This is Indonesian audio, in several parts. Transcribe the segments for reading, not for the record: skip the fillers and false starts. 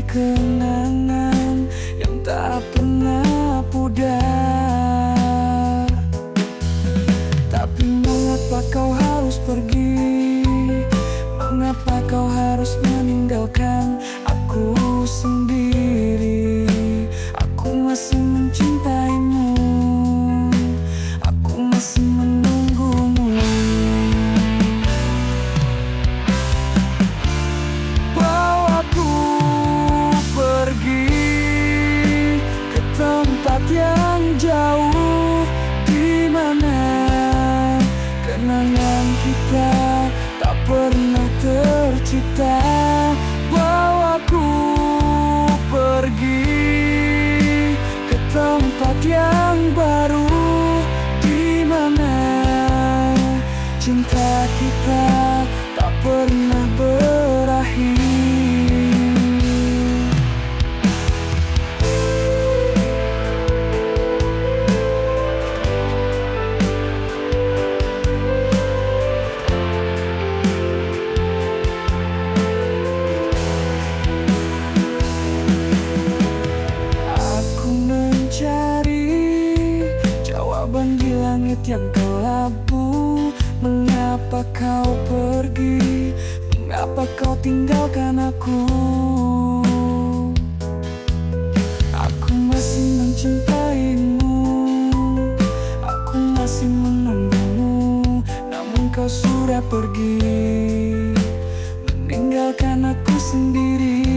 kenangan yang tak pernah pudar. Tapi mengapa kau harus pergi? Mengapa kau harus meninggalkan aku sendiri? Aku masih mencintaimu, aku masih menunggumu. Bawaku pergi ke tempat yang jauh, di mana kenangan kita tak pernah tercipta. Bawaku pergi ke tempat yang baru, di mana cinta kita tak pernah berakhir. Di langit yang kelabu, mengapa kau pergi? Mengapa kau tinggalkan aku? Aku masih mencintaimu, aku masih menunggumu. Namun kau sudah pergi, meninggalkan aku sendiri.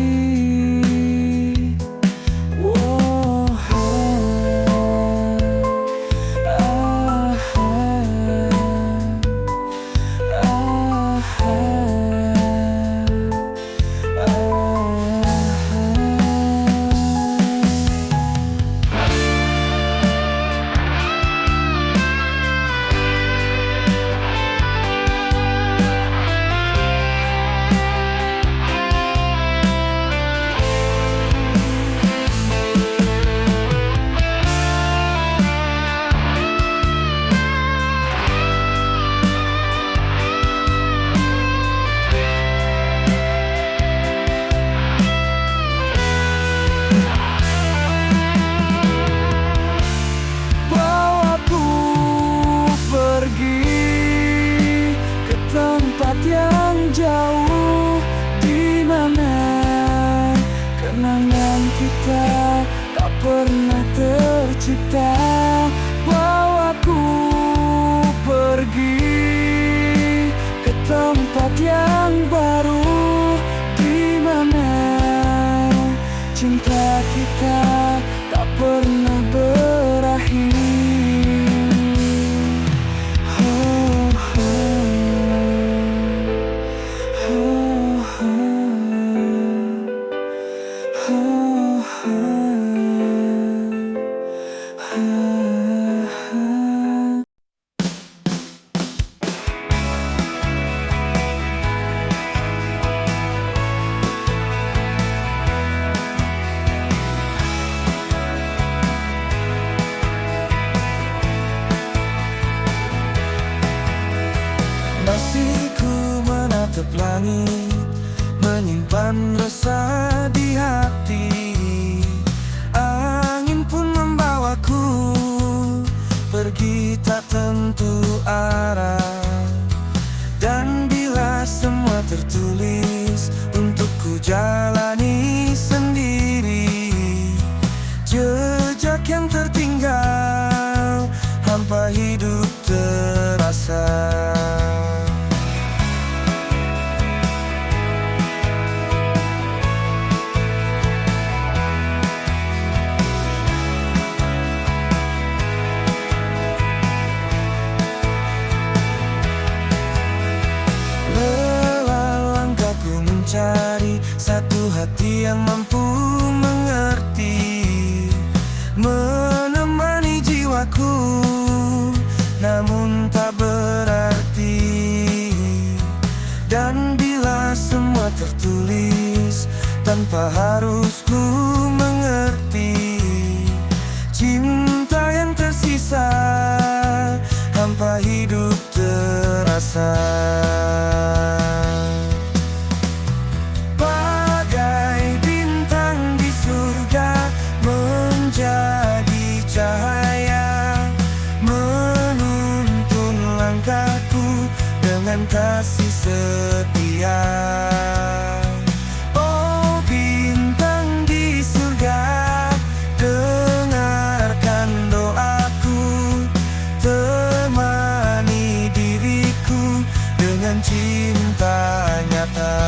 Yang jauh, di mana kenangan kita tak pernah tercipta. Bawaku pergi ke tempat yang baru, di mana cinta kita tak pernah berakhir. Masih ku menatap langit, menyimpan rasa di hati. Angin pun membawaku pergi tak tentu arah. Dan bila semua tertulis untuk ku jalani sendiri, jejak yang tertinggal, hampa hidup terasa. Cari satu hati yang mampu mengerti, menemani jiwaku, namun tak berarti. Dan bila semua tertulis tanpa harus ku mengerti, cinta yang tersisa, hampa hidup terasa. Bagai bintang dengan kasih setia. Oh bintang di surga, dengarkan doaku, temani diriku dengan cinta nyata.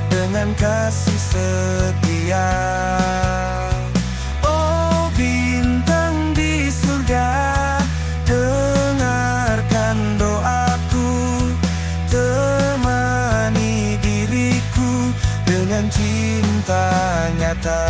Dengan kasih setia. Oh bintang di surga, dengarkan doaku, temani diriku dengan cinta nyata.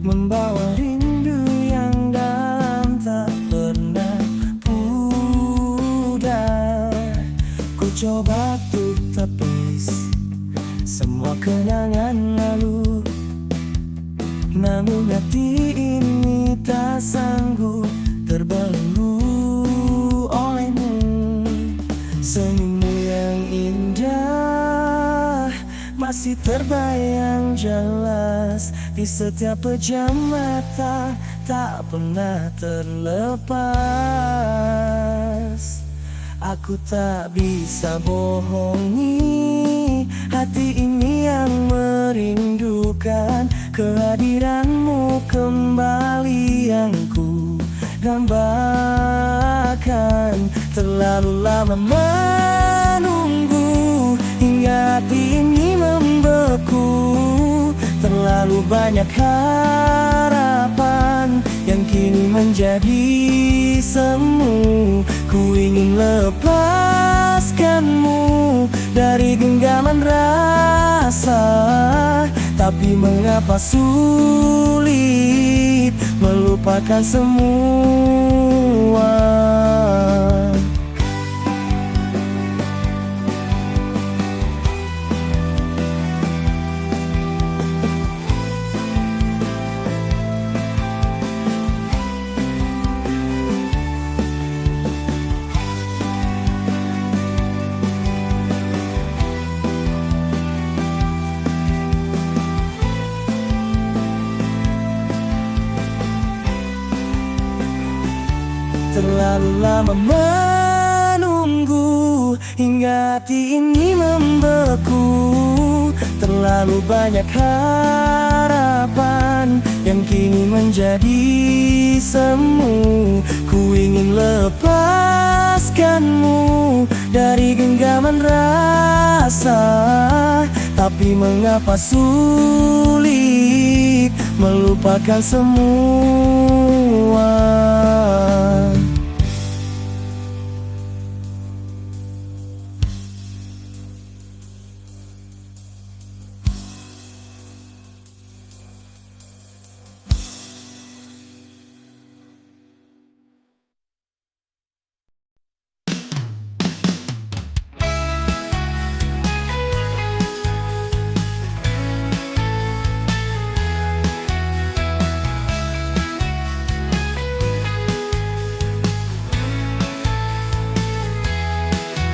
Membawa rindu yang dalam tak pernah pudar. Ku coba untuk tepis semua kenangan lalu, namun hati ini tak sanggup terbelenggu olehmu. Senyummu yang indah masih terbayang jelas di setiap pejam mata, tak pernah terlepas. Aku tak bisa bohongi hati ini yang merindukan kehadiranmu kembali, yang ku dambakan. Terlalu lama menunggu hingga hati ini membeku. Terlalu banyak harapan yang kini menjadi semu. Ku ingin lepaskanmu dari genggaman rasa, tapi mengapa sulit melupakan semua. Terlalu lama menunggu hingga hati ini membeku. Terlalu banyak harapan yang kini menjadi semu. Ku ingin lepaskanmu dari genggaman rasa, tapi mengapa sulit melupakan semua.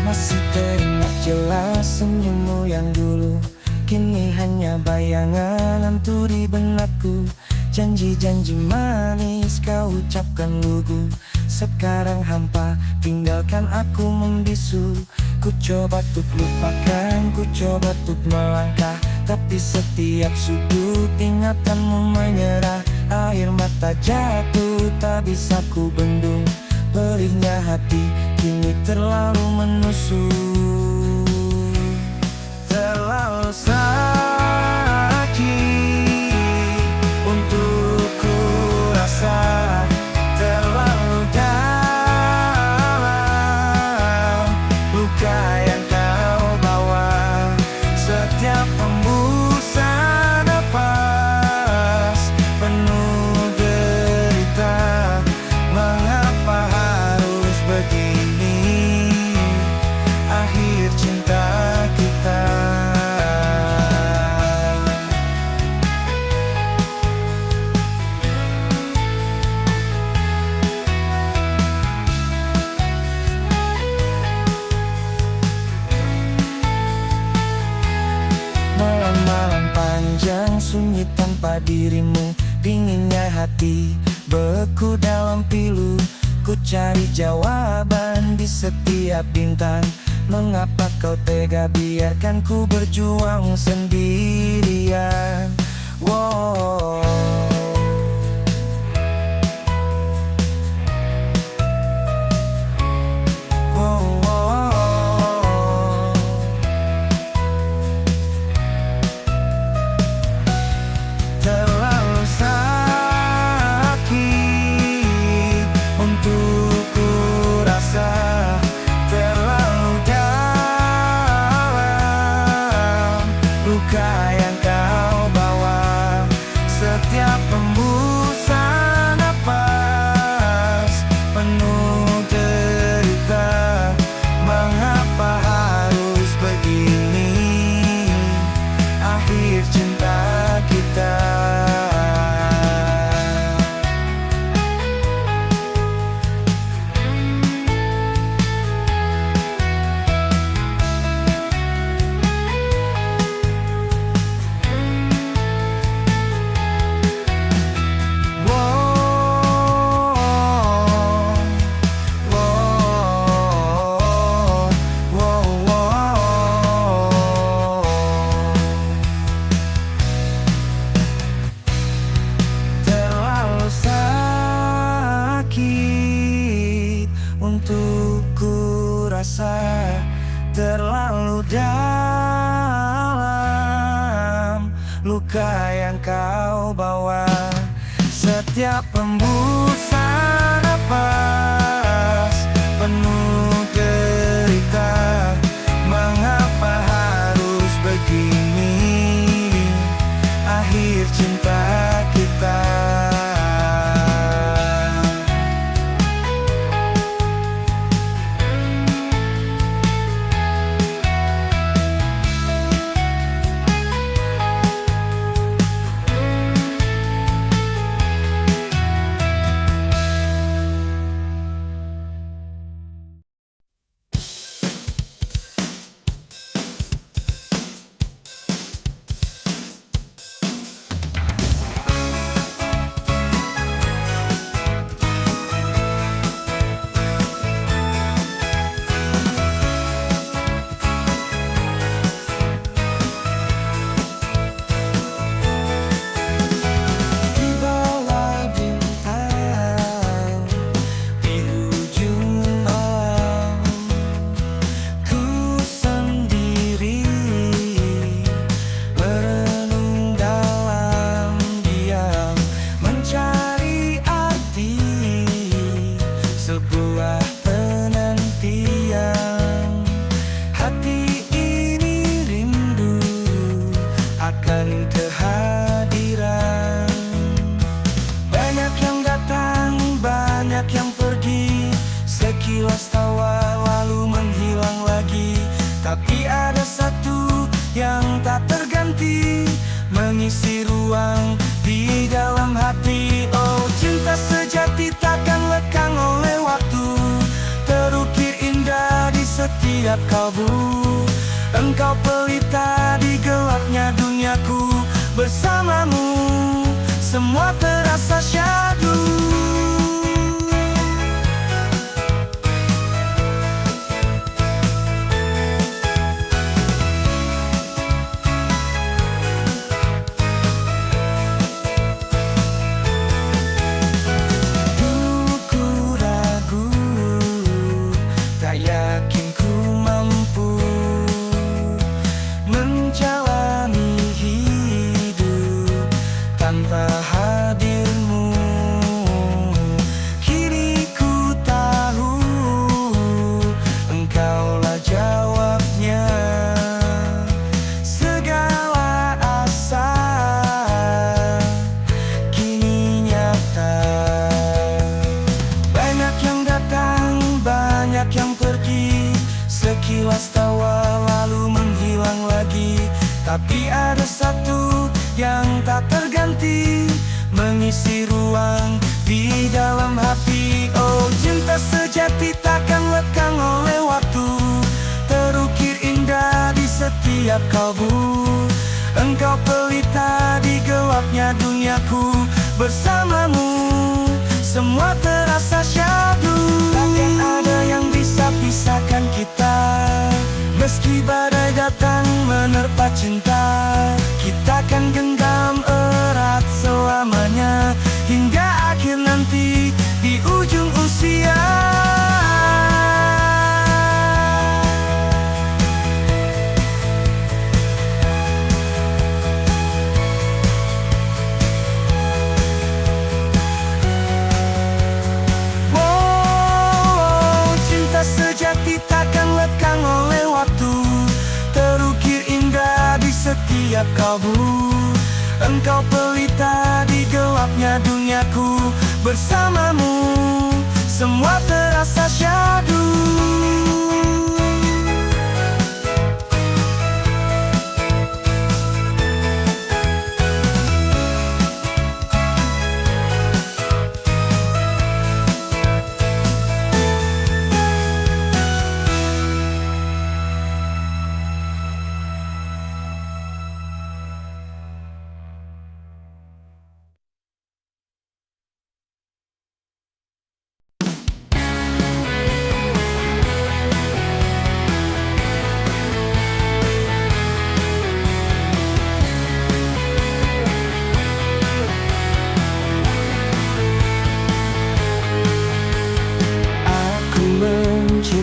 Masih teringat jelas senyummu yang dulu, kini hanya bayangan hantu di benakku. Janji-janji manis kau ucapkan lugu, sekarang hampa tinggalkan aku membisu. Ku coba untuk lupakan, ku coba untuk melangkah, tapi setiap sudut ingatanmu menyerah. Air mata jatuh, tak bisa ku bendung. Perihnya hati kini terlalu menusuk. Terlalu sakit untuk ku rasa, terlalu dalam luka yang kau bawa. Setiap hembusan napas penuh derita. Mengapa harus begini akhir cinta kita? Malam-malam panjang sunyi tanpa dirimu. Dinginnya hati beku dalam pilu. Ku cari jawaban di setiap bintang. Mengapa kau tega biarkan ku berjuang sendirian? Wow. Terlalu sakit untuk ku rasa, terlalu dalam luka yang kau bawa. Setiap hembusan napas penuh derita. Mengapa harus begini akhir cinta kita? Terlalu sakit untuk ku rasa, terlalu dalam luka yang kau bawa. Setiap hembusan napas penuh derita. Mengapa harus begini akhir cinta kita? Sekilas tawa lalu menghilang lagi. Tapi ada satu yang tak terganti, mengisi ruang di dalam hati. Oh, cinta sejati takkan lekang oleh waktu, terukir indah di setiap kalbu. Engkau pelita di gelapnya duniaku. Bersamamu semua terasa syahdu. yakin ku mampu menjalani hidup tanpa hadirmu. Kini ku tahu engkaulah jawabnya. Segala asa kini nyata. Banyak yang datang, banyak yang pergi, sekilas tawa lalu menghilang lagi. Tapi ada satu yang tak terganti, mengisi ruang di dalam hati. Oh, cinta sejati takkan lekang oleh waktu, terukir indah di setiap kalbu. Engkau pelita di gelapnya duniaku, bersamamu semua terasa syahdu. Takkan ada yang bisa pisahkan kita, meski badai datang menerpa cinta. Kita kan genggam erat selamanya, hingga akhir nanti di ujung usia. Wow, cinta sejati takkan lekang oleh waktu, terukir indah di setiap kalbu. Engkau pelita di gelapnya duniaku, bersamamu semua terasa syahdu.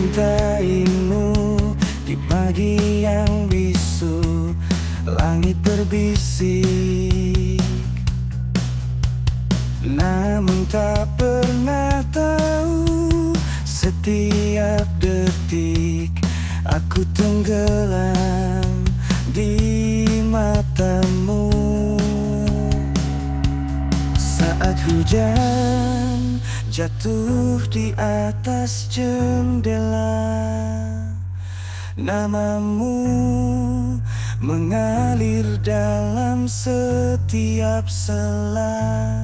Mencintaimu di pagi yang bisu, langit berbisik, namun tak pernah tahu setiap detik aku tenggelam di matamu. Saat hujan jatuh di atas jendela, namamu mengalir dalam setiap sela.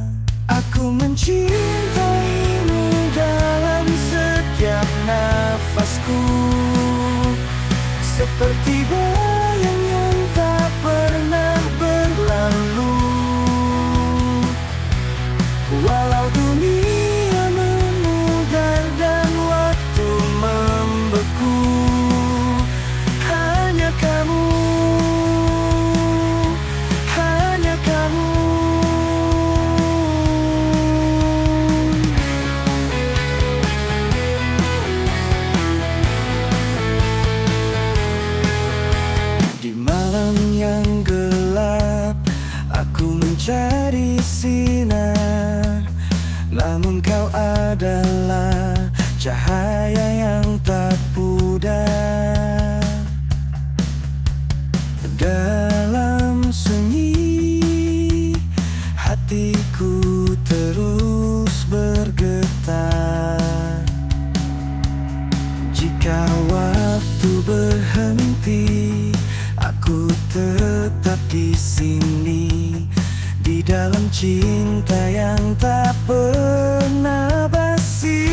Aku mencintaimu dalam setiap nafasku, seperti bayang yang tak pernah berlalu. Walau dunia memudar dan waktu membeku, hanya kamu, hanya kamu. Di malam yang gelap, aku mencari sinar, namun kau adalah cahaya yang tak pudar. Dalam sunyi, hatiku terus bergetar. Jika waktu berhenti, aku tetap di sini, di dalam cinta yang tak pernah basi.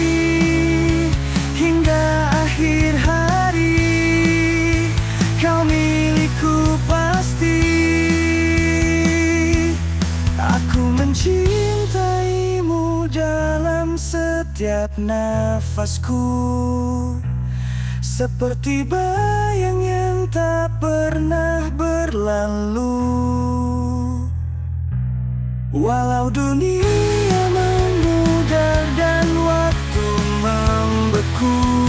Hingga akhir hari, kau milikku pasti. Aku mencintaimu dalam setiap nafasku, seperti bayang yang tak pernah berlalu. Walau dunia memudar dan waktu membeku,